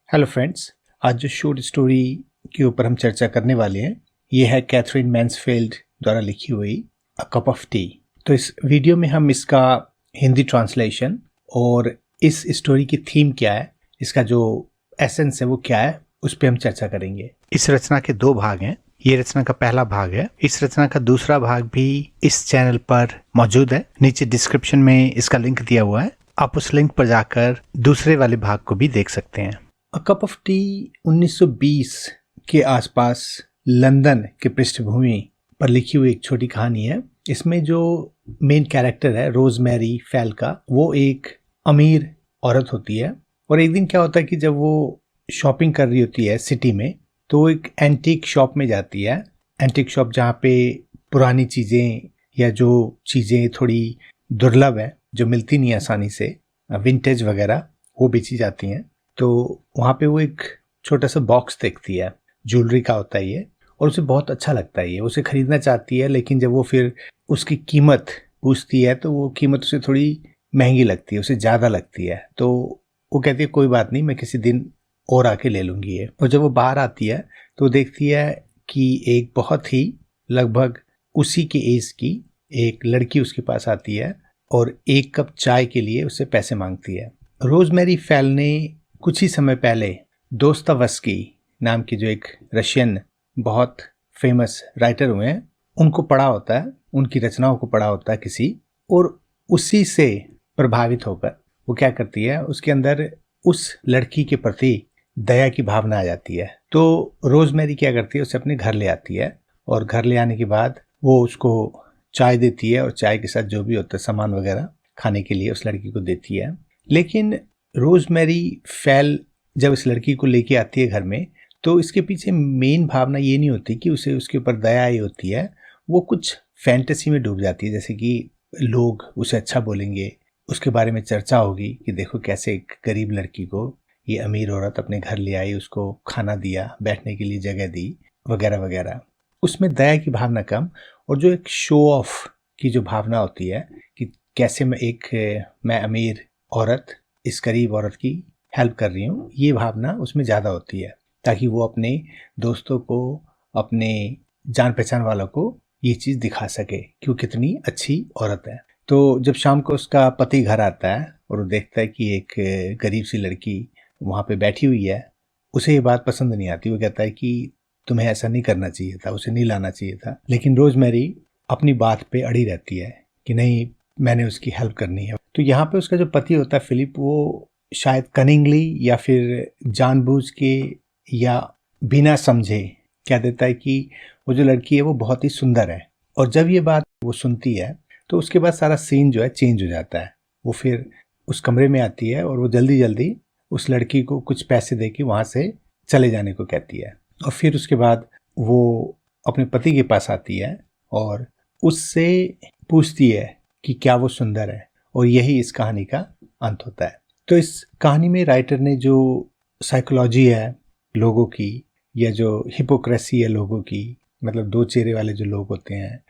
Hello friends, आज जो short story के ऊपर हम चर्चा करने वाले हैं ये है कैथरीन मैन्सफील्ड द्वारा लिखी हुई अ कप ऑफ टी। तो इस वीडियो में हम इसका हिंदी ट्रांसलेशन और इस स्टोरी की थीम क्या है, इसका जो एसेंस है वो क्या है, उस पर हम चर्चा करेंगे। इस रचना के दो भाग हैं। ये रचना का पहला भाग है। इस रचना का दूसरा भाग भी इस चैनल पर मौजूद है। नीचे डिस्क्रिप्शन में इसका लिंक दिया हुआ है, आप उस लिंक पर जाकर दूसरे वाले भाग को भी देख सकते हैं। अ कप ऑफ टी 1920 के आसपास लंदन के पृष्ठभूमि पर लिखी हुई एक छोटी कहानी है। इसमें जो मेन कैरेक्टर है रोजमेरी फैल्का, वो एक अमीर औरत होती है। और एक दिन क्या होता है कि जब वो शॉपिंग कर रही होती है सिटी में, तो वो एक एंटीक शॉप में जाती है। एंटीक शॉप जहाँ पे पुरानी चीज़ें या जो चीज़ें थोड़ी दुर्लभ है, जो मिलती नहीं आसानी से, विंटेज वगैरह, वो बेची जाती हैं। तो वहाँ पे वो एक छोटा सा बॉक्स देखती है, ज्वेलरी का होता है ये, और उसे बहुत अच्छा लगता है ये, उसे खरीदना चाहती है। लेकिन जब वो फिर उसकी कीमत पूछती है तो वो कीमत उसे थोड़ी महंगी लगती है, उसे ज़्यादा लगती है। तो वो कहती है कोई बात नहीं, मैं किसी दिन और आके ले लूँगी ये। और जब वो बाहर आती है तो देखती है कि एक बहुत ही लगभग उसी के एज की एक लड़की उसके पास आती है और एक कप चाय के लिए उससे पैसे मांगती है। रोजमेरी फैल ने कुछ ही समय पहले दोस्तोयेवस्की नाम के जो एक रशियन बहुत फेमस राइटर हुए हैं, उनको पढ़ा होता है, उनकी रचनाओं को पढ़ा होता है किसी, और उसी से प्रभावित होकर वो क्या करती है, उसके अंदर उस लड़की के प्रति दया की भावना आ जाती है। तो रोजमेरी क्या करती है, उसे अपने घर ले आती है और घर ले आने के बाद वो उसको चाय देती है और चाय के साथ जो भी होता है सामान वगैरह खाने के लिए उस लड़की को देती है। लेकिन रोजमेरी फैल जब इस लड़की को लेके आती है घर में, तो इसके पीछे मेन भावना ये नहीं होती कि उसे उसके ऊपर दया ही होती है। वो कुछ फैंटेसी में डूब जाती है, जैसे कि लोग उसे अच्छा बोलेंगे, उसके बारे में चर्चा होगी कि देखो कैसे एक गरीब लड़की को ये अमीर औरत अपने घर ले आई, उसको खाना दिया, बैठने के लिए जगह दी, वगैरह वगैरह। उसमें दया की भावना कम, और जो एक शो ऑफ की जो भावना होती है कि कैसे मैं अमीर औरत इस गरीब औरत की हेल्प कर रही हूँ, ये भावना उसमें ज़्यादा होती है, ताकि वो अपने दोस्तों को, अपने जान पहचान वालों को ये चीज़ दिखा सके कि वो कितनी अच्छी औरत है। तो जब शाम को उसका पति घर आता है और वो देखता है कि एक गरीब सी लड़की वहाँ पे बैठी हुई है, उसे ये बात पसंद नहीं आती। वो कहता है कि तुम्हें ऐसा नहीं करना चाहिए था, उसे नहीं लाना चाहिए था। लेकिन रोजमेरी अपनी बात पे अड़ी रहती है कि नहीं, मैंने उसकी हेल्प करनी है। तो यहाँ पे उसका जो पति होता है फिलिप, वो शायद कनिंगली या फिर जानबूझ के या बिना समझे कह देता है कि वो जो लड़की है वो बहुत ही सुंदर है। और जब ये बात वो सुनती है तो उसके बाद सारा सीन जो है चेंज हो जाता है। वो फिर उस कमरे में आती है और वो जल्दी जल्दी उस लड़की को कुछ पैसे दे के वहाँ से चले जाने को कहती है। और फिर उसके बाद वो अपने पति के पास आती है और उससे पूछती है कि क्या वो सुंदर है, और यही इस कहानी का अंत होता है। तो इस कहानी में राइटर ने जो साइकोलॉजी है लोगों की, या जो हिपोक्रेसी है लोगों की, मतलब दो चेहरे वाले जो लोग होते हैं,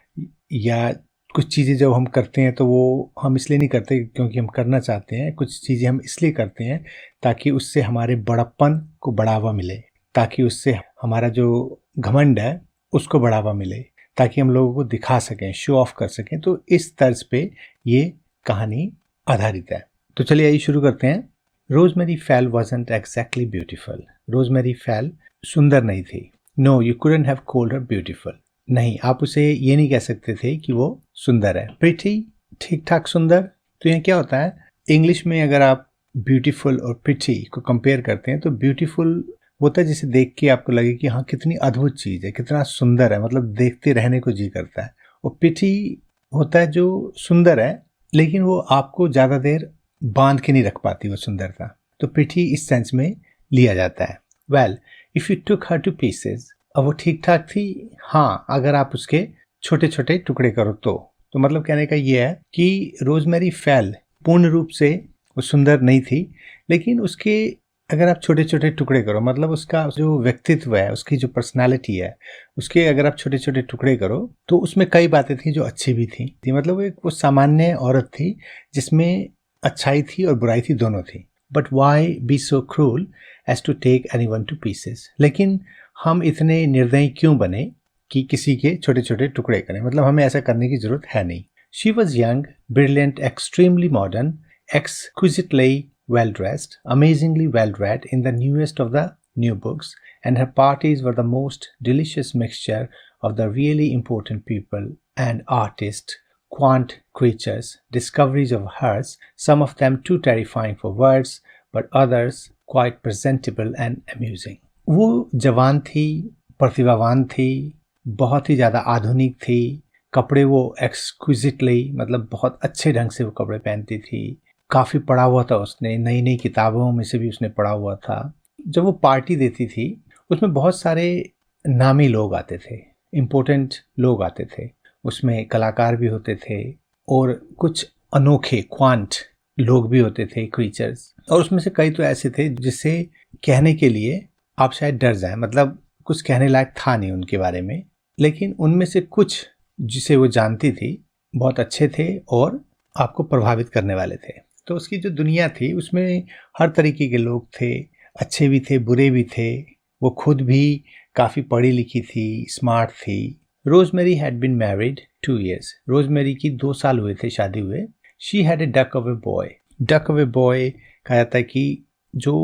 या कुछ चीज़ें जब हम करते हैं तो वो हम इसलिए नहीं करते क्योंकि हम करना चाहते हैं, कुछ चीज़ें हम इसलिए करते हैं ताकि उससे हमारे बड़प्पन को बढ़ावा मिले, ताकि उससे हमारा जो घमंड है उसको बढ़ावा मिले, ताकि हम लोगों को दिखा सकें, शो ऑफ कर सकें। तो इस तर्ज पे ये कहानी आधारित है। तो चलिए आइए शुरू करते हैं। रोजमेरी फैल wasn't exactly beautiful. रोजमेरी फैल सुंदर नहीं थी। No, you couldn't have called her beautiful. नहीं, आप उसे ये नहीं कह सकते थे कि वो सुंदर है। Pretty, ठीक ठाक सुंदर। तो यहाँ क्या होता है, इंग्लिश में अगर आप ब्यूटीफुल और प्रिटी को कंपेयर करते हैं तो ब्यूटीफुल होता है जिसे देख के आपको लगे कि हाँ कितनी अद्भुत चीज़ है, कितना सुंदर है, मतलब देखते रहने को जी करता है। और प्रिटी होता है जो सुंदर है लेकिन वो आपको ज़्यादा देर बांध के नहीं रख पाती वो सुंदरता। तो प्रिटी इस सेंस में लिया जाता है। Well, if you took her two pieces, अब वो ठीक ठाक थी, हाँ, अगर आप उसके छोटे छोटे टुकड़े करो तो मतलब कहने का ये है कि रोजमेरी फैल पूर्ण रूप से वो सुंदर नहीं थी, लेकिन उसके अगर आप छोटे छोटे टुकड़े करो, मतलब उसका जो व्यक्तित्व है, उसकी जो पर्सनालिटी है, उसके अगर आप छोटे छोटे टुकड़े करो तो उसमें कई बातें थी जो अच्छी भी थी। मतलब वो सामान्य औरत थी जिसमें अच्छाई थी और बुराई थी, दोनों थी। But why be so cruel as to take anyone to pieces. लेकिन हम इतने निर्दयी क्यों बने कि किसी के छोटे छोटे टुकड़े करें, मतलब हमें ऐसा करने की जरूरत है नहीं। She was young, brilliant, extremely modern, exquisitely well dressed, amazingly well read in the newest of the new books, and her parties were the most delicious mixture of the really important people and artists, quaint creatures, discoveries of hers, some of them too terrifying for words, but others quite presentable and amusing. वो जवान थी, प्रतिभावान थी, बहुत ही ज़्यादा आधुनिक थी, कपड़े वो एक्सक्विजिटली मतलब बहुत अच्छे ढंग से वो कपड़े पहनती थी, काफ़ी पढ़ा हुआ था उसने, नई नई किताबों में से भी उसने पढ़ा हुआ था। जब वो पार्टी देती थी उसमें बहुत सारे नामी लोग आते थे, इम्पोर्टेंट लोग आते थे, उसमें कलाकार भी होते थे और कुछ अनोखे क्वांट लोग भी होते थे, क्रीचर्स, और उसमें से कई तो ऐसे थे जिससे कहने के लिए आप शायद डर जाएं, मतलब कुछ कहने लायक था नहीं उनके बारे में, लेकिन उनमें से कुछ जिसे वो जानती थी बहुत अच्छे थे और आपको प्रभावित करने वाले थे। तो उसकी जो दुनिया थी उसमें हर तरीके के लोग थे, अच्छे भी थे, बुरे भी थे। वो खुद भी काफ़ी पढ़ी लिखी थी, स्मार्ट थी। Rosemary had been married 2 years। Rosemary की 2 साल हुए थे शादी हुए। She had a duck of a boy. Duck of a boy कहा जाता है कि जो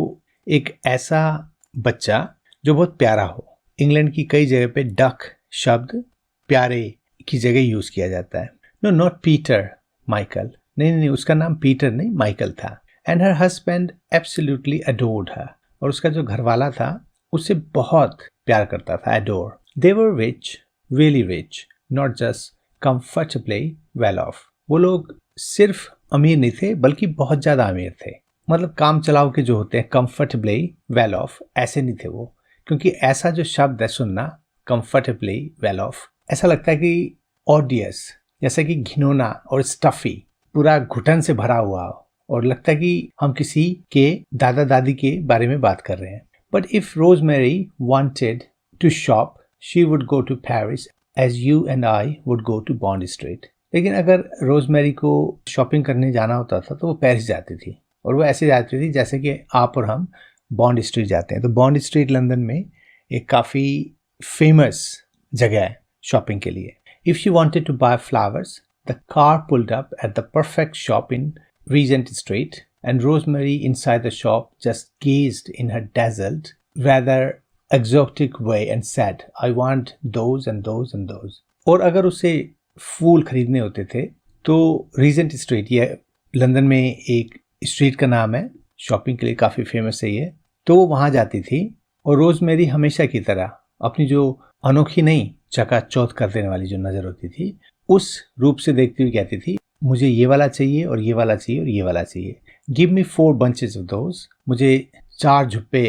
एक ऐसा बच्चा जो बहुत प्यारा हो। इंग्लैंड की कई जगह पे डक शब्द प्यारे की जगह यूज़ किया जाता है। No, not Peter, Michael. नहीं, उसका नाम पीटर नहीं, माइकल था। And her husband absolutely adored her. और उसका जो घरवाला था उससे बहुत प्यार करता था, adore. They were rich, really rich, not just comfortably well of. वो लोग सिर्फ अमीर नहीं थे बल्कि बहुत ज़्यादा अमीर थे, मतलब काम चलाओ के जो होते हैं, कंफर्टेबली वेल ऑफ, ऐसे नहीं थे वो। क्योंकि ऐसा जो शब्द है सुनना, कंफर्टेबली वेल ऑफ, ऐसा लगता है कि ऑडियस, जैसे कि घिनौना और स्टफी, पूरा घुटन से भरा हुआ और लगता है कि हम किसी के दादा दादी के बारे में बात कर रहे हैं। But if Rosemary wanted to shop she would go to Paris as you and I would go to Bond Street. लेकिन अगर रोजमेरी को शॉपिंग करने जाना होता था तो वो पेरिस जाती थी, और वो ऐसे जाती थी जैसे कि आप और हम बॉन्ड स्ट्रीट जाते हैं। तो बॉन्ड स्ट्रीट लंदन में एक काफ़ी फेमस जगह है शॉपिंग के लिए। If she wanted to buy flowers the car pulled up at the perfect shop in Regent Street, and Rosemary inside the shop just gazed in her dazzled, rather exotic way and said, I want those and those and those. और अगर उसे फूल खरीदने होते थे तो Regent Street, ये London में एक स्ट्रीट का नाम है, शॉपिंग के लिए काफ़ी फेमस है ये, तो वो वहाँ जाती थी। और रोजमेरी हमेशा की तरह अपनी जो अनोखी नहीं, चकाचौंध कर देने वाली जो नज़र होती थी, उस रूप से देखती हुई कहती थी, मुझे ये वाला चाहिए और ये वाला चाहिए और ये वाला चाहिए। Give me 4 bunches of those. मुझे 4 झुप्पे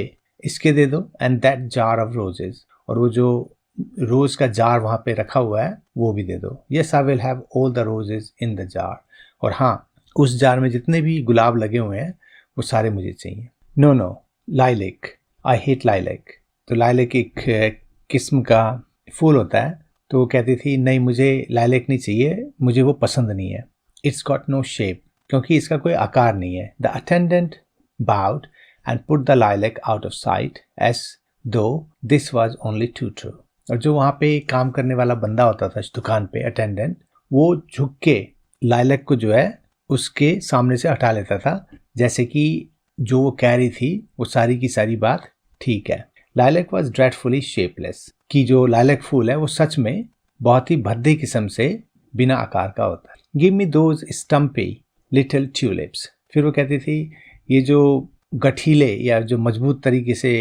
इसके दे दो, and that jar of roses. और वो जो रोज का जार वहाँ पे रखा हुआ है वो भी दे दो। Yes, I will have all the roses in the jar. और हाँ, उस जार में जितने भी गुलाब लगे हुए हैं वो सारे मुझे चाहिए। No no, lilac, I hate lilac. तो लाइलेक एक किस्म का फूल होता है, तो वो कहती थी, नहीं मुझे लाइलेक नहीं चाहिए, मुझे वो पसंद नहीं है। इट्स गॉट नो शेप, क्योंकि इसका कोई आकार नहीं है। The attendant bowed and put the lilac out of sight as though this was only too true. और जो वहाँ पे काम करने वाला बंदा होता था दुकान पे, अटेंडेंट, वो झुक के लाइलेक को जो है उसके सामने से हटा लेता था, जैसे कि जो वो कह रही थी वो सारी की सारी बात ठीक है। लाइलेक वॉज ड्रेडफुली शेपलेस, कि जो लाइलेक फूल है वो सच में बहुत ही भद्दे किस्म से बिना आकार का होता है। Give me those stumpy little tulips. फिर वो कहती थी, ये जो गठीले या जो मजबूत तरीके से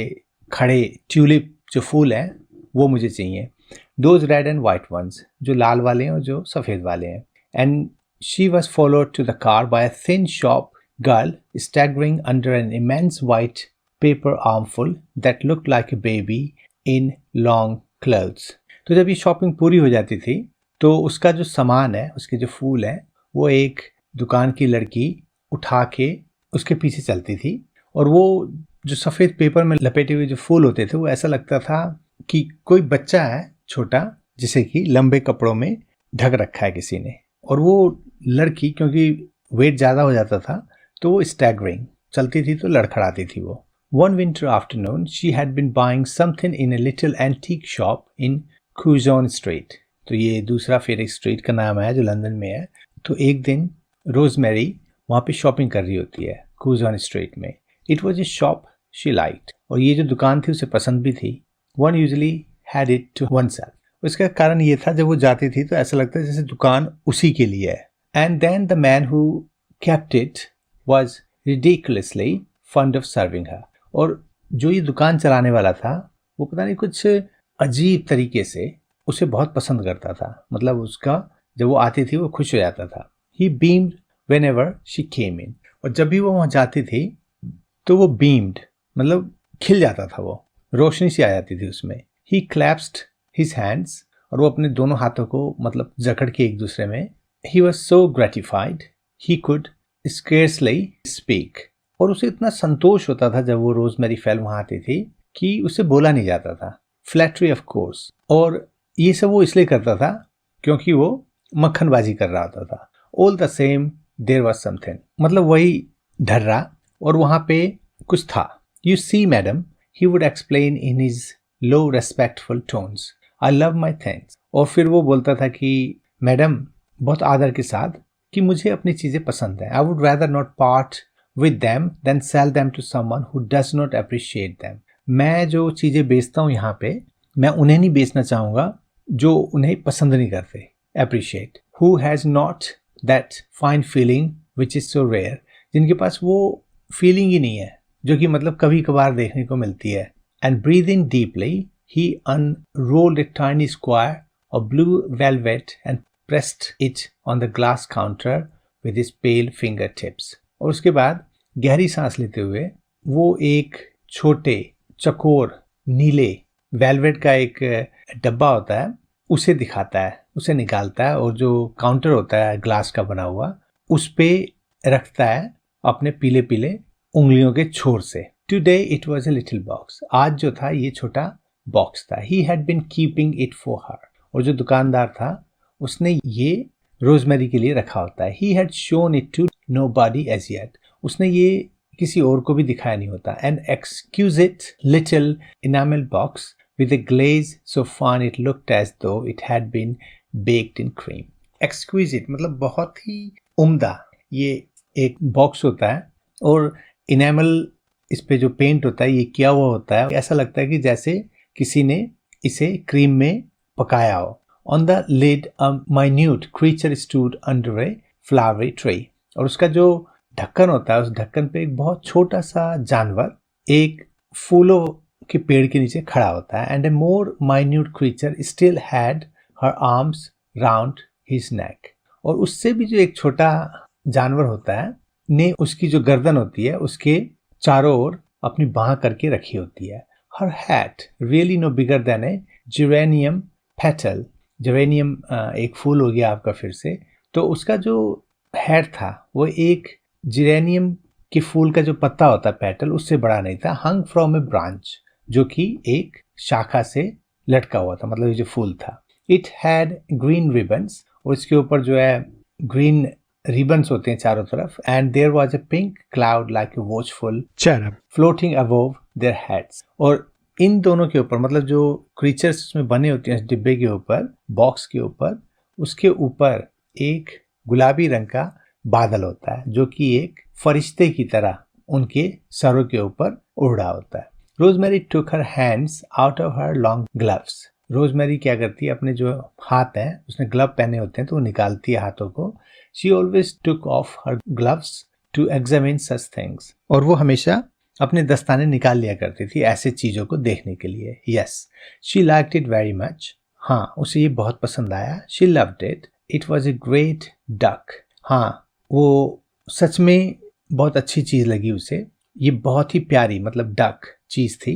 खड़े ट्यूलिप जो फूल हैं वो मुझे चाहिए। Those red and white ones, जो लाल वाले हैं और जो सफ़ेद वाले हैं। And she was followed to the car by a thin shop girl staggering under an immense white paper armful that looked like a baby in long clothes. तो जब ये शॉपिंग पूरी हो जाती थी तो उसका जो सामान है, उसके जो फूल हैं, वो एक दुकान की लड़की उठा के उसके पीछे चलती थी। और वो जो सफ़ेद पेपर में लपेटे हुए जो फूल होते थे वो ऐसा लगता था कि कोई बच्चा है छोटा, जिसे कि लंबे कपड़ों में ढक रखा है किसी ने। और वो लड़की, क्योंकि वेट ज़्यादा हो जाता था, तो वो स्टैगरिंग, चलती थी तो लड़खड़ाती थी वो। One winter afternoon, she had been buying something in a little antique shop in Curzon Street. तो ये दूसरा फिर एक स्ट्रीट का नाम है जो लंदन में है। तो एक दिन रोजमेरी वहाँ पे शॉपिंग कर रही होती है Curzon स्ट्रीट में। It was a shop she liked. और ये जो दुकान थी उसे पसंद भी थी। One usually had it to oneself. उसका कारण ये था जब वो जाती थी तो ऐसा लगता है जैसे दुकान उसी के लिए है। And then the man who kept it was ridiculously fond of serving her. और जो ये दुकान चलाने वाला था वो पता नहीं कुछ अजीब तरीके से उसे बहुत पसंद करता था। मतलब उसका जब वो आती थी वो खुश हो जाता था। He beamed whenever she came in. और जब भी वो वहाँ जाती थी तो वो beamed मतलब खिल जाता था, वो रोशनी सी आ जाती थी उसमें। He clasped his hands और वो अपने दोनों हाथों को मतलब जकड़ के एक दूसरे में। He was so gratified he could scarcely speak. और उसे इतना संतोष होता था जब वो रोजमेरी फेल वहाँ आती थी कि उसे बोला नहीं जाता था। Flattery of course. और ये सब वो इसलिए करता था क्योंकि वो मक्खनबाजी कर रहा होता था। All the same there was something. मतलब वही ढर्रा और वहाँ पे कुछ था। You see madam, he would explain in his low respectful tones. I love my things. और फिर वो बोलता था कि मैडम बहुत आदर के साथ कि मुझे अपनी चीज़ें पसंद है। I would rather not part with them than sell them to someone who does not appreciate them. मैं जो चीज़ें बेचता हूँ यहाँ पे मैं उन्हें नहीं बेचना चाहूँगा जो उन्हें पसंद नहीं करते। Appreciate. Who has not that fine feeling which is so rare. जिनके पास वो फीलिंग ही नहीं है जो कि मतलब कभी कभार देखने को मिलती है। And breathing deeply, he unrolled a tiny square of blue velvet and pressed it on the glass counter with his pale fingertips. और उसके बाद गहरी सांस लेते हुए वो एक छोटे चकोर नीले वेलवेट का एक डब्बा होता है उसे दिखाता है, उसे निकालता है और जो काउंटर होता है ग्लास का बना हुआ उस पे रखता है अपने पीले पीले उंगलियों के छोर से। Today it was a little box. आज जो था ये छोटा बॉक्स था। He had been keeping it for her. और जो दुकानदार था उसने ये रोजमेरी के लिए रखा होता है। He had shown it to nobody as yet. उसने ये किसी और को भी दिखाया नहीं होता। An exquisite little enamel box with a glaze so fine it looked as though it had been baked in cream. Exquisite मतलब बहुत ही उम्दा ये एक बॉक्स होता है और इनेमल इस पे जो पेंट होता है ये किया हुआ होता है। ऐसा लगता है कि जैसे किसी ने इसे क्रीम में पकाया हो। On the lid a minute creature stood under a flowery tree. और उसका जो ढक्कन होता है उस ढक्कन पे एक बहुत छोटा सा जानवर एक फूलों के पेड़ के नीचे खड़ा होता है। And a more minute creature still had her arms round his neck. और उससे भी जो एक छोटा जानवर होता है ने उसकी जो गर्दन होती है उसके चारों ओर अपनी बाह करके रखी होती है। Her hat really no bigger than a geranium petal. Geranium एक फूल हो गया आपका फिर से। तो उसका जो हेड था वो एक जेरेनियम के फूल का जो पत्ता होता है पेटल उससे बड़ा नहीं था। हंग फ्रॉम ए ब्रांच जो कि एक शाखा से लटका हुआ था, मतलब ये जो फूल था। इट हैड ग्रीन रिबन्स और इसके ऊपर जो है ग्रीन रिबन्स होते हैं चारों तरफ। And there was a pink cloud like a watchful cherub floating above their heads. और इन दोनों के ऊपर मतलब जो क्रीचर्स उसमें बने होते हैं डिब्बे के ऊपर बॉक्स के ऊपर उसके ऊपर एक गुलाबी रंग का बादल होता है जो कि एक फरिश्ते की तरह उनके सरों के ऊपर उड़ रहा होता है। Rosemary took her hands out of her long gloves. Rosemary क्या करती है अपने जो हाथ हैं उसने ग्लव पहने होते हैं तो वो निकालती है हाथों को। She always took off her gloves to examine such things. और वो हमेशा अपने दस्ताने निकाल लिया करती थी ऐसे चीज़ों को देखने के लिए। Yes she liked it very much. हाँ उसे ये बहुत पसंद आया। She loved it. It was a great duck. हाँ वो सच में बहुत अच्छी चीज़ लगी उसे। ये बहुत ही प्यारी मतलब डक चीज़ थी।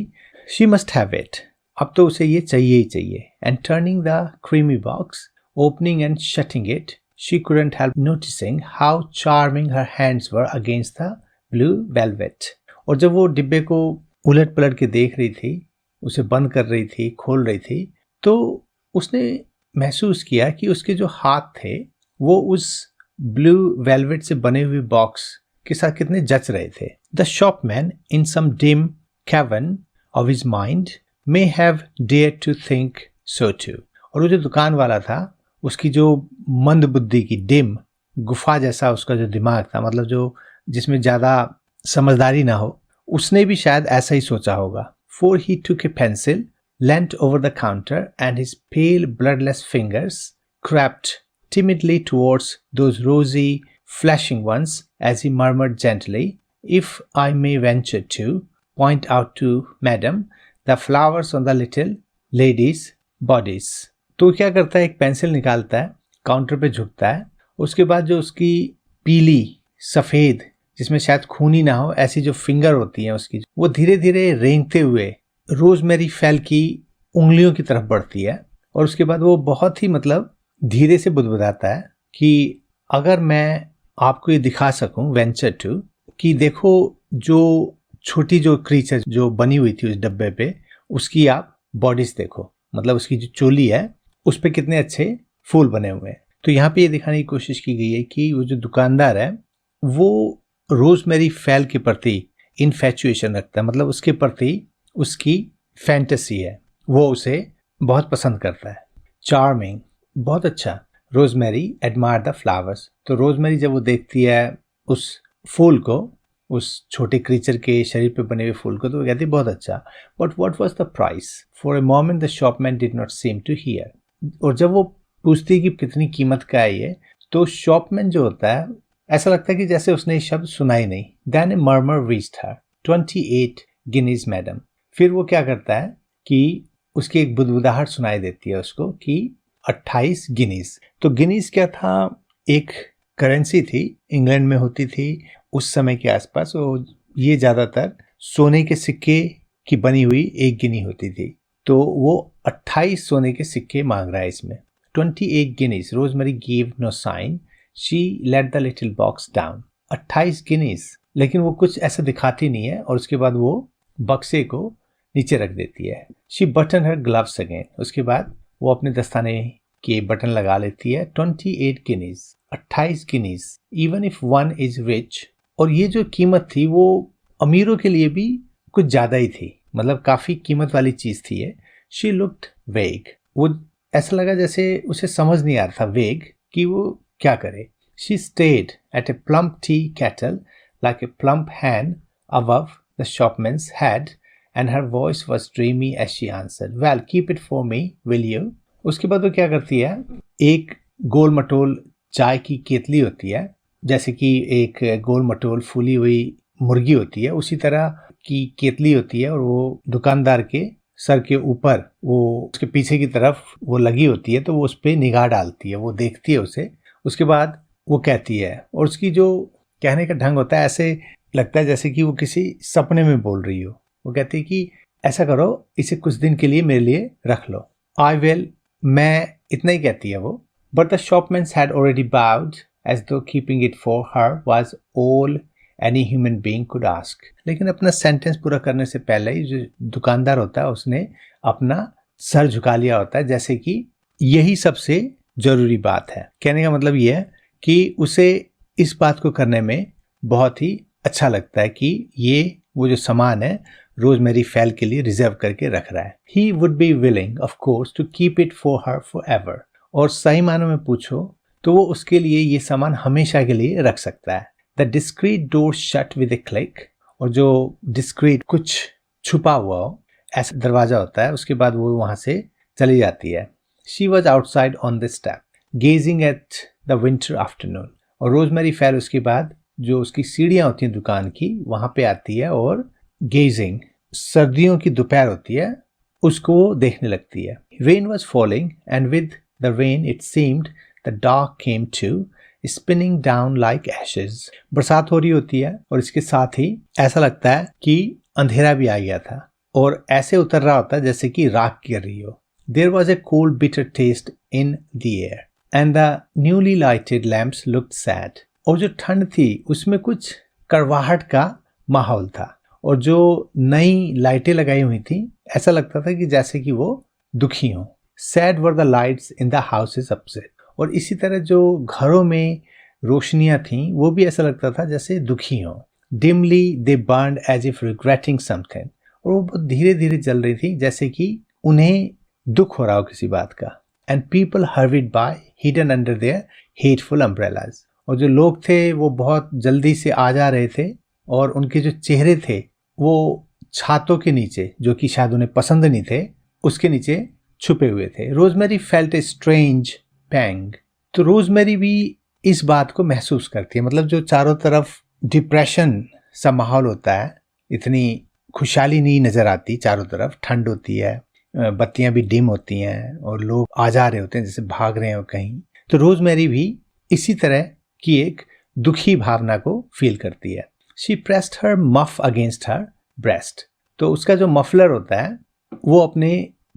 She must have it. अब तो उसे ये चाहिए ही चाहिए। And turning the creamy box opening and shutting it she couldn't help noticing how charming her hands were against the blue velvet. और जब वो डिब्बे को उलट पलट के देख रही थी उसे बंद कर रही थी खोल रही थी तो उसने महसूस किया कि उसके जो हाथ थे वो उस ब्लू वेलवेट से बने हुए बॉक्स के साथ कितने जच रहे थे। The shopman, in some dim cavern of his mind, may have dared to think so too. और वो जो दुकान वाला था, उसकी जो मंद बुद्धि की डिम गुफा जैसा उसका जो दिमाग था, मतलब जो जिसमें ज्यादा समझदारी ना हो, उसने भी शायद ऐसा ही सोचा होगा. For he took a pencil, leant over the counter, and his pale bloodless fingers crept timidly towards those rosy flashing ones as he murmured gently, "If I may venture to point out to madam the flowers on the little ladies' bodies." तो क्या करता है, एक pencil निकालता है, counter पे झुकता है, उसके बाद जो उसकी पीली सफेद जिसमें शायद खून ही ना हो ऐसी जो फिंगर होती हैं उसकी, वो धीरे धीरे रेंगते हुए रोजमेरी फेल की उंगलियों की तरफ बढ़ती है. और उसके बाद वो बहुत ही मतलब धीरे से बुदबुदाता है कि अगर मैं आपको ये दिखा सकूं, वेंचर टू, कि देखो जो छोटी जो क्रीचर जो बनी हुई थी उस डब्बे पे, उसकी आप बॉडीज देखो, मतलब उसकी जो चोली है उस पे कितने अच्छे फूल बने हुए हैं. तो यहाँ पे ये दिखाने की कोशिश की गई है कि वो जो दुकानदार है वो रोजमेरी फेल के प्रति इन्फैचुएशन रखता है, मतलब उसके प्रति उसकी फैंटेसी है, वो उसे बहुत पसंद करता है. चार्मिंग, बहुत अच्छा. रोजमेरी एडमायर द फ्लावर्स, तो रोजमेरी जब वो देखती है उस फूल को, उस छोटे क्रीचर के शरीर पे बने हुए फूल को, तो वो कहती है बहुत अच्छा. But what was the price? For a moment the shopman did not seem to hear. और जब वो पूछती है कि कितनी कीमत का है ये, तो शॉपमैन जो होता है ऐसा लगता है कि जैसे उसने ये शब्द सुना ही नहीं. देन ए मर्मर रीच्ड हर, 28 guineas मैडम. फिर वो क्या करता है कि उसकी एक बुदबुदाहट सुनाई देती है उसको कि 28 गिनीज. तो गिनीज क्या था? एक करेंसी थी, इंग्लैंड में होती थी उस समय के आसपास. वो ये ज्यादातर सोने के सिक्के की बनी हुई एक गिनी होती थी. तो वो 28 सोने के सिक्के मांग रहा है इसमें. 28 guineas. Rosemary gave no sign. She let the little box down. 28 guineas. लेकिन वो कुछ ऐसा दिखाती नहीं है और उसके बाद वो बक्से को नीचे रख देती है. She buttoned her gloves again. उसके बाद वो अपने दस्ताने के बटन लगा लेती है. 28 guineas. 28 guineas. Even if one is rich. और ये जो कीमत थी वो अमीरों के लिए भी कुछ ज्यादा ही थी, मतलब काफी कीमत वाली चीज थी ये. She looked vague. वो ऐसा लगा जैसे उसे समझ नहीं आ रहा था, वेग, कि वो क्या करे. She stared at a plump tea kettle like a plump hen above the shopman's head, and her voice was dreamy as she answered, "Well, keep it for me, will you?" उसके बाद वो क्या करती है, एक गोल मटोल चाय की केतली होती है, जैसे कि एक गोल मटोल फूली हुई मुर्गी होती है, उसी तरह की केतली होती है, और वो दुकानदार के सर के ऊपर, वो उसके पीछे की तरफ वो लगी होती है, तो वो उस पर निगाह डालती है, वो देखती है उसे. उसके बाद वो कहती है, और उसकी जो कहने का ढंग होता है ऐसे लगता है जैसे कि वो किसी सपने में बोल रही हो. वो कहती है कि ऐसा करो, इसे कुछ दिन के लिए मेरे लिए रख लो. I will. मैं, इतना ही कहती है वो. But the shopman had already bowed as though keeping it for her was all any human being could ask. लेकिन अपना सेंटेंस पूरा करने से पहले ही जो दुकानदार होता है उसने अपना सर झुका लिया होता है, जैसे कि यही सबसे जरूरी बात है. कहने का मतलब ये है कि उसे इस बात को करने में बहुत ही अच्छा लगता है कि ये वो जो सामान है रोजमेरी फेल के लिए रिजर्व करके रख रहा है. He would be willing of course to keep it for her forever. और सही मानों में पूछो तो वो उसके लिए ये सामान हमेशा के लिए रख सकता है. The discrete door shut with A click. और जो डिस्क्रीट, कुछ छुपा हुआ हो ऐसा दरवाजा होता है, उसके बाद वो वहां से चली जाती है. She was outside on the step gazing at the winter afternoon. और रोजमेरी फेल उसके बाद जो उसकी सीढ़ियां होती हैं दुकान की, वहां पे आती है और गेजिंग, सर्दियों की दोपहर होती है, उसको देखने लगती है. Rain was falling and with the rain it seemed the dark came to spinning down like ashes. बरसात हो रही होती है और इसके साथ ही ऐसा लगता है कि अंधेरा भी आ गया था और ऐसे उतर रहा होता है जैसे कि राख गिर रही हो. There was a cold bitter taste in the air and the newly lighted lamps looked sad. और जो ठंड थी उसमें कुछ कड़वाहट का माहौल था, और जो नई लाइटें लगाई हुई थी ऐसा लगता था कि जैसे कि वो दुखी हो. Sad were the lights in the houses upset. और इसी तरह जो घरों में रोशनियां थीं वो भी ऐसा लगता था जैसे दुखी हो. Dimly they burned as if regretting something. और वो बहुत धीरे धीरे जल रही थी जैसे कि उन्हें दुख हो रहा हो किसी बात का. And people hurried by, hidden under their hateful umbrellas. और जो लोग थे वो बहुत जल्दी से आ जा रहे थे और उनके जो चेहरे थे वो छातों के नीचे, जो कि शायद उन्हें पसंद नहीं थे, उसके नीचे छुपे हुए थे. रोजमेरी फेल्ट ए स्ट्रेंज पैंग. तो रोजमेरी भी इस बात को महसूस करती है. मतलब जो चारों तरफ डिप्रेशन सा माहौल होता है, इतनी खुशहाली नहीं नजर आती, चारों तरफ ठंड होती है, बत्तियां भी डिम होती हैं और लोग आ जा रहे होते हैं जैसे भाग रहे हो कहीं. तो रोजमेरी भी इसी तरह की एक दुखी भावना को फील करती है. She pressed her muff against her breast. तो उसका जो मफलर होता है वो अपने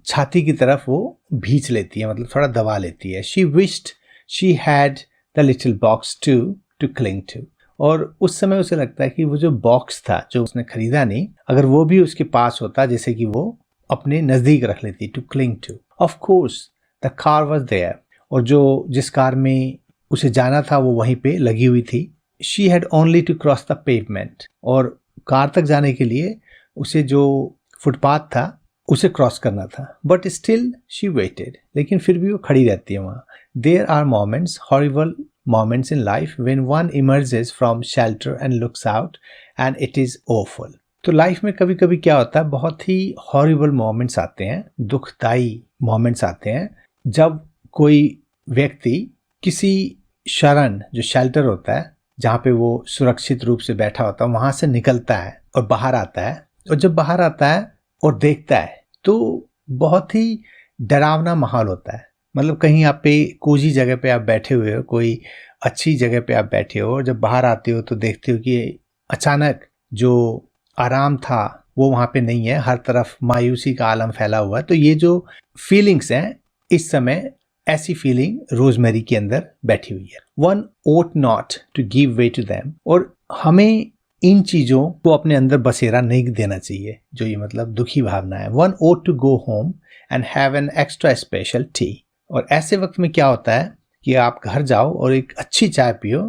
छाती की तरफ वो भींच लेती है, मतलब थोड़ा दबा लेती है. She wished she had the little box to cling to. और उस समय उसे लगता है कि वो जो बॉक्स था जो उसने खरीदा नहीं, अगर वो भी उसके पास होता जैसे कि वो अपने नजदीक रख लेती. To cling to. Of course the car was there. और जो जिस कार में उसे जाना था वो वहीं पे लगी हुई थी. She had only to cross the pavement. और कार तक जाने के लिए उसे जो फुटपाथ था उसे क्रॉस करना था. But still she waited. लेकिन फिर भी वो खड़ी रहती है वहाँ. There are moments, horrible moments in life when one emerges from shelter and looks out and it is awful. तो लाइफ में कभी कभी क्या होता है, बहुत ही हॉरिबल मोमेंट्स आते हैं, दुखदाई मोमेंट्स आते हैं, जब कोई व्यक्ति किसी शरण, जो शेल्टर होता है जहाँ पे वो सुरक्षित रूप से बैठा होता है, वहाँ से निकलता है और बाहर आता है. और जब बाहर आता है और देखता है तो बहुत ही डरावना माहौल होता है. मतलब कहीं आप पे कोजी जगह पे आप बैठे हुए हो, कोई अच्छी जगह पे आप बैठे हो, और जब बाहर आते हो तो देखते हो कि अचानक जो आराम था वो वहाँ पे नहीं है, हर तरफ मायूसी का आलम फैला हुआ है. तो ये जो फीलिंग्स हैं इस समय, ऐसी फीलिंग रोजमेरी के अंदर बैठी हुई है. One ought not to give way to them. और हमें इन चीज़ों को अपने अंदर बसेरा नहीं देना चाहिए, जो ये मतलब दुखी भावना है. One ought to go home and have an extra special tea. और ऐसे वक्त में क्या होता है कि आप घर जाओ और एक अच्छी चाय पियो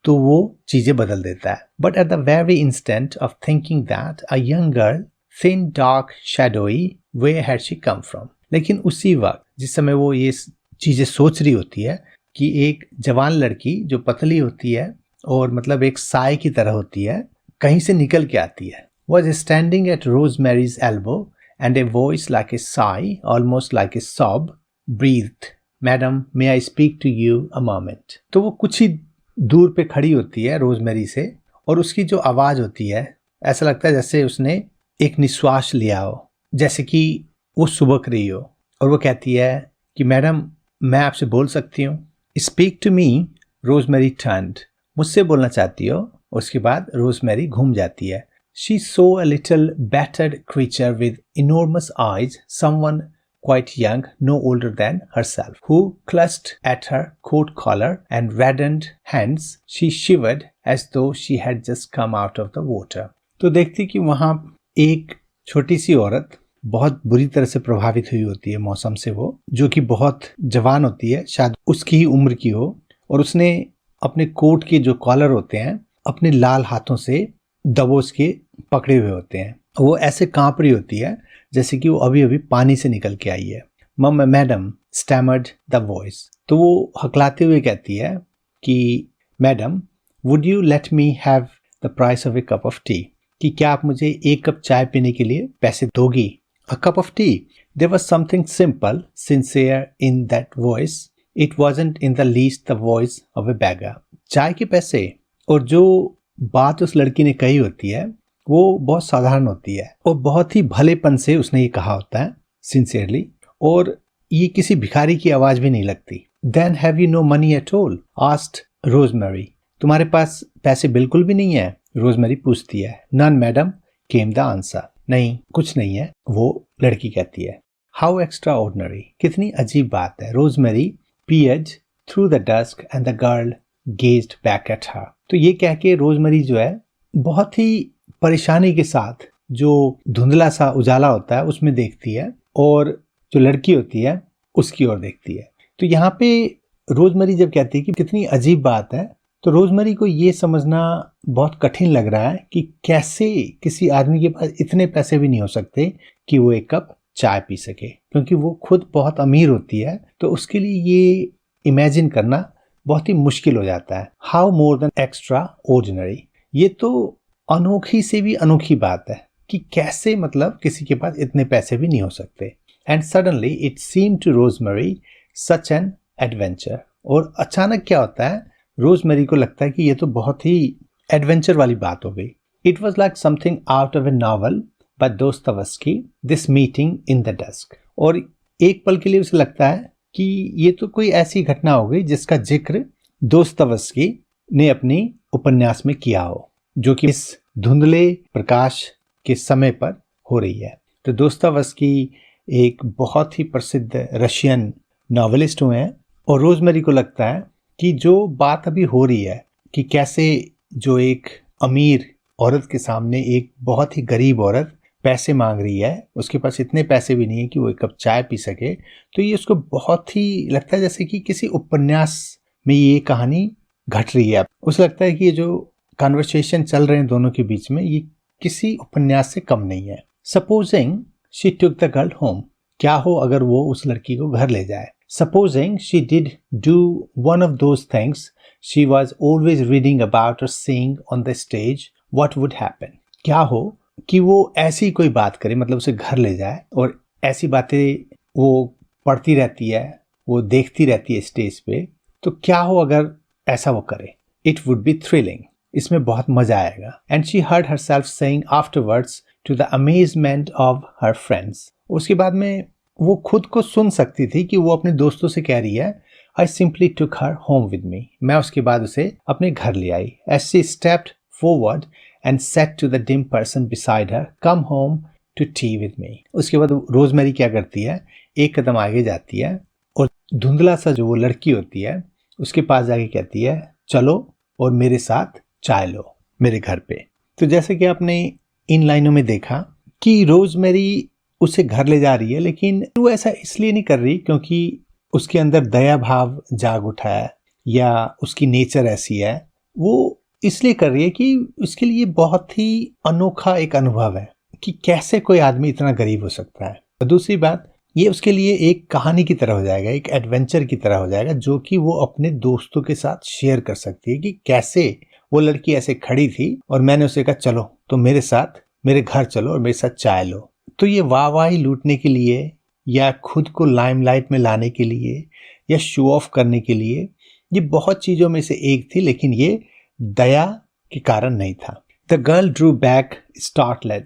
तो वो चीज़ें बदल देता है. But at the very instant of thinking that a young girl, thin dark shadowy, where had she come from. लेकिन उसी वक्त जिस समय वो ये चीज़ें सोच रही होती है कि एक जवान लड़की जो पतली होती है और मतलब एक साय की तरह होती है, कहीं से निकल के आती है. Was standing at Rosemary's elbow and a voice like a sigh, almost like a sob, breathed, madam may I speak to you a moment. तो वो कुछ ही दूर पे खड़ी होती है रोजमेरी से, और उसकी जो आवाज़ होती है ऐसा लगता है जैसे उसने एक निश्वास लिया हो, जैसे कि वो सुबक रही हो. और वो कहती है कि मैडम मैं आपसे बोल सकती हूँ. Speak to me. Rosemary turned. मुझसे बोलना चाहती हो. उसके बाद रोजमेरी घूम जाती है. She so a little battered creature with enormous eyes, someone quite young, no older than herself, who clutched at her coat collar and reddened hands. She shivered as though she had just come out of the water. तो देखती कि वहाँ एक छोटी सी औरत बहुत बुरी तरह से प्रभावित हुई होती है मौसम से, वो जो कि बहुत जवान होती है, शायद उसकी ही उम्र की हो, और उसने अपने कोट के जो कॉलर होते हैं अपने लाल हाथों से दबोच के पकड़े हुए होते हैं. वो ऐसे कांप रही होती है जैसे कि वो अभी अभी पानी से निकल के आई है. Madam stammered the voice. तो वो हकलाते हुए कहती है कि madam would you let me have the price of A cup of T. कि क्या आप मुझे एक कप चाय पीने के लिए पैसे दोगी. A cup of tea. There was something simple, sincere in that voice. It wasn't in the least the voice of a beggar. चाय के पैसे. और जो बात उस लड़की ने कही होती है वो बहुत साधारण होती है और बहुत ही भलेपन से उसने ये कहा होता है, सिंसियरली, और ये किसी भिखारी की आवाज भी नहीं लगती. Then have you no money at all, asked Rosemary. तुम्हारे पास पैसे बिल्कुल भी नहीं है, रोजमेरी पूछती है. None madam came the answer. नहीं, कुछ नहीं है, वो लड़की कहती है. How extraordinary. कितनी अजीब बात है. Rosemary peered through the dusk and the girl gazed back at her. तो ये कह के रोजमेरी जो है बहुत ही परेशानी के साथ जो धुंधला सा उजाला होता है उसमें देखती है और जो लड़की होती है उसकी ओर देखती है. तो यहाँ पे रोजमेरी जब कहती है कि कितनी अजीब बात है, तो रोजमेरी को ये समझना बहुत कठिन लग रहा है कि कैसे किसी आदमी के पास इतने पैसे भी नहीं हो सकते कि वो एक कप चाय पी सके, क्योंकि वो खुद बहुत अमीर होती है। तो उसके लिए ये इमेजिन करना बहुत ही मुश्किल हो जाता है। How more than extra ordinary, ये तो अनोखी से भी अनोखी बात है कि कैसे मतलब किसी के पास इतने पैसे भी नहीं हो सकते। And suddenly it seem to Rosemary such an adventure, और अचानक क्या होता है, रोजमेरी को लगता है कि ये तो बहुत ही एडवेंचर वाली बात हो गई। It was like something out of a novel by Dostoevsky, this meeting in the dusk. और एक पल के लिए उसे लगता है कि ये तो कोई ऐसी घटना हो गई जिसका जिक्र दोस्तोवस्की ने अपनी उपन्यास में किया हो, जो कि इस धुंधले प्रकाश के समय पर हो रही है। तो दोस्तोवस्की एक बहुत ही प्रसिद्ध रशियन नॉवेलिस्ट हुए हैं, और रोजमेरी को लगता है कि जो बात अभी हो रही है कि कैसे जो एक अमीर औरत के सामने एक बहुत ही गरीब औरत पैसे मांग रही है, उसके पास इतने पैसे भी नहीं है कि वो एक कप चाय पी सके, तो ये उसको बहुत ही लगता है जैसे कि किसी उपन्यास में ये कहानी घट रही है। उसे लगता है कि ये जो कन्वर्सेशन चल रहे हैं दोनों के बीच में, ये किसी उपन्यास से कम नहीं है। Supposing she took the girl home, क्या हो अगर वो उस लड़की को घर ले जाए। Supposing she did do one of those things she was always reading about or seeing on the stage, what would happen. क्या हो कि वो ऐसी कोई बात करे, मतलब उसे घर ले जाए और ऐसी बातें वो पढ़ती रहती है, वो देखती रहती है स्टेज पे, तो क्या हो अगर ऐसा वो करे। इट वुड बी थ्रिलिंग, इसमें बहुत मजा आएगा। And she heard herself saying afterwards to the amazement of her friends, उसके बाद में वो खुद को सुन सकती थी कि वो अपने दोस्तों से कह रही है, I simply took her home with me, मैं उसके बाद उसे अपने घर ले आई। As she stepped forward and said to the dim person beside her, come home to tea with me। उसके बाद रोजमेरी क्या करती है, एक कदम आगे जाती है और धुंधला सा जो वो लड़की होती है उसके पास जाके कहती है, चलो और मेरे साथ चाय लो मेरे घर पे। तो जैसे कि आपने इन लाइनों में देखा कि रोजमेरी उसे घर ले जा रही है, लेकिन वो ऐसा इसलिए नहीं कर रही क्योंकि उसके अंदर दया भाव जाग उठा है या उसकी नेचर ऐसी है। वो इसलिए कर रही है कि उसके लिए बहुत ही अनोखा एक अनुभव है कि कैसे कोई आदमी इतना गरीब हो सकता है। और दूसरी बात, ये उसके लिए एक कहानी की तरह हो जाएगा, एक एडवेंचर की तरह हो जाएगा, जो कि वो अपने दोस्तों के साथ शेयर कर सकती है कि कैसे वो लड़की ऐसे खड़ी थी और मैंने उसे कहा चलो तो मेरे साथ मेरे घर चलो और मेरे साथ चाय लो। तो ये वाहवाही लूटने के लिए या खुद को लाइमलाइट में लाने के लिए या शो ऑफ करने के लिए, ये बहुत चीज़ों में से एक थी, लेकिन ये दया के कारण नहीं था। द गर्ल ड्रू बैक स्टार्टलेड,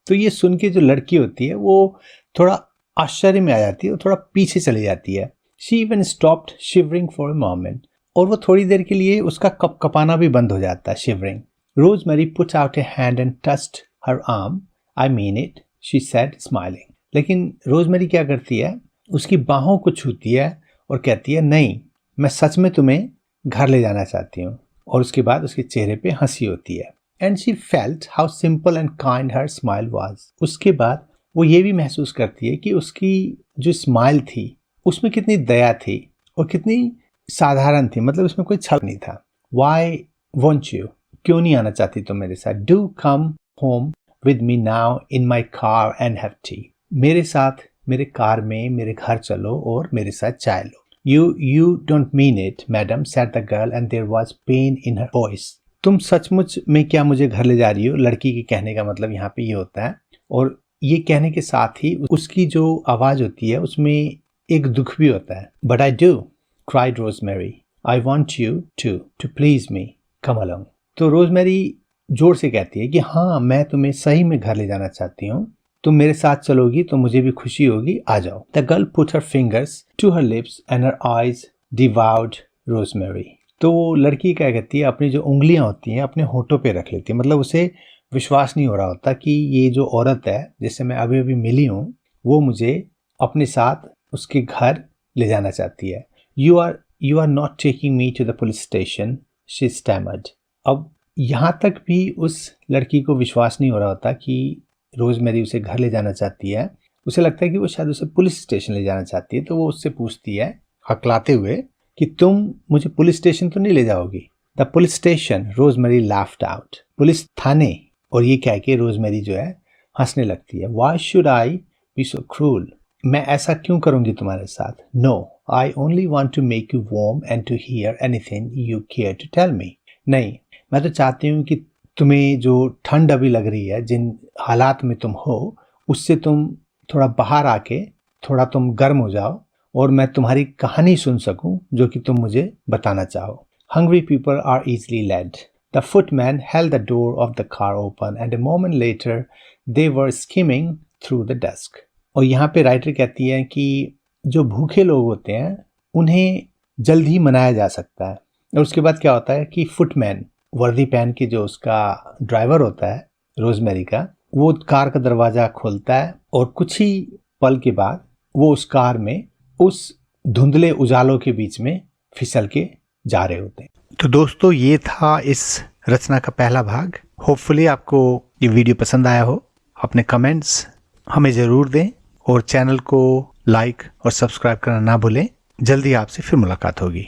तो ये सुन के जो लड़की होती है वो थोड़ा आश्चर्य में आ जाती है और थोड़ा पीछे चली जाती है। She even stopped shivering for a moment, और वो थोड़ी देर के लिए उसका कप कपाना भी बंद हो जाता है, shivering. Rosemary put out A hand and touched her arm, I mean it, she said smiling. लेकिन रोजमेरी क्या करती है, उसकी बाहों को छूती है और कहती है, नहीं मैं सच में तुम्हें घर ले जाना चाहती हूँ। और उसके बाद उसके चेहरे पे हंसी होती है। And she felt how simple and kind her smile was. उसके बाद वो ये भी महसूस करती है कि उसकी जो स्माइल थी उसमें कितनी दया थी और कितनी साधारण थी, मतलब उसमें कोई छल नहीं था। वाई वॉन्ट यू, क्यों नहीं आना चाहती तुम मेरे साथ। Do come home with me now in my car and have T, मेरे साथ मेरे कार में मेरे घर चलो और मेरे साथ चाय लो। You don't mean it, madam, said the girl, and there was pain in her voice. तुम सचमुच में क्या मुझे घर ले जा रही हो, लड़की के कहने का मतलब यहाँ पे ये होता है, और ये कहने के साथ ही उसकी जो आवाज होती है उसमें एक दुख भी होता है। But I do, cried Rosemary. I want you to please me. Come along. तो रोजमेरी जोर से कहती है कि हाँ मैं तुम्हें सही में घर ले जाना चाहती हूँ, तुम मेरे साथ चलोगी तो मुझे भी खुशी होगी, आ जाओ। The girl put her fingers to her lips and her eyes डिवाउड रोजमेरी। तो वो लड़की क्या कहती है, अपनी जो उंगलियां होती हैं अपने होठों पे रख लेती है, मतलब उसे विश्वास नहीं हो रहा होता कि ये जो औरत है जिससे मैं अभी अभी मिली हूँ वो मुझे अपने साथ उसके घर ले जाना चाहती है। You are not taking me to the police station, she stammered. अब यहाँ तक भी उस लड़की को विश्वास नहीं हो रहा होता कि रोजमेरी उसे घर ले जाना चाहती है। उसे लगता है कि वो शायद उसे पुलिस स्टेशन ले जाना चाहती है। तो वो उससे पूछती है हकलाते हुए कि तुम मुझे पुलिस स्टेशन तो नहीं ले जाओगी। The police station Rosemary laughed out. Police थाने, और ये कह के रोजमेरी जो है हंसने लगती है। Why should I be so cruel? मैं ऐसा क्यों करूंगी तुम्हारे साथ? No, I only want to make you warm and to hear anything you care to tell me. नहीं, मैं तो चाहती हूँ कि तुम्हें जो ठंड अभी लग रही है, जिन हालात में तुम हो, उससे तुम थोड़ा बाहर आके थोड़ा तुम गर्म हो जाओ और मैं तुम्हारी कहानी सुन सकूं जो कि तुम मुझे बताना चाहो। Hungry people are easily led. The footman held the door of the car open and a moment later they were skimming through the dusk. और यहाँ पे राइटर कहती है कि जो भूखे लोग होते हैं उन्हें जल्द ही मनाया जा सकता है। और उसके बाद क्या होता है कि फुटमैन, वर्दी पहन के जो उसका ड्राइवर होता है रोजमेरी का, वो कार का दरवाज़ा खोलता है और कुछ ही पल के बाद वो उस कार में उस धुंधले उजालों के बीच में फिसल के जा रहे होते हैं। तो दोस्तों, ये था इस रचना का पहला भाग। होपफुली आपको ये वीडियो पसंद आया हो। अपने कमेंट्स हमें ज़रूर दें और चैनल को लाइक और सब्सक्राइब करना ना भूलें। जल्दी आपसे फिर मुलाकात होगी।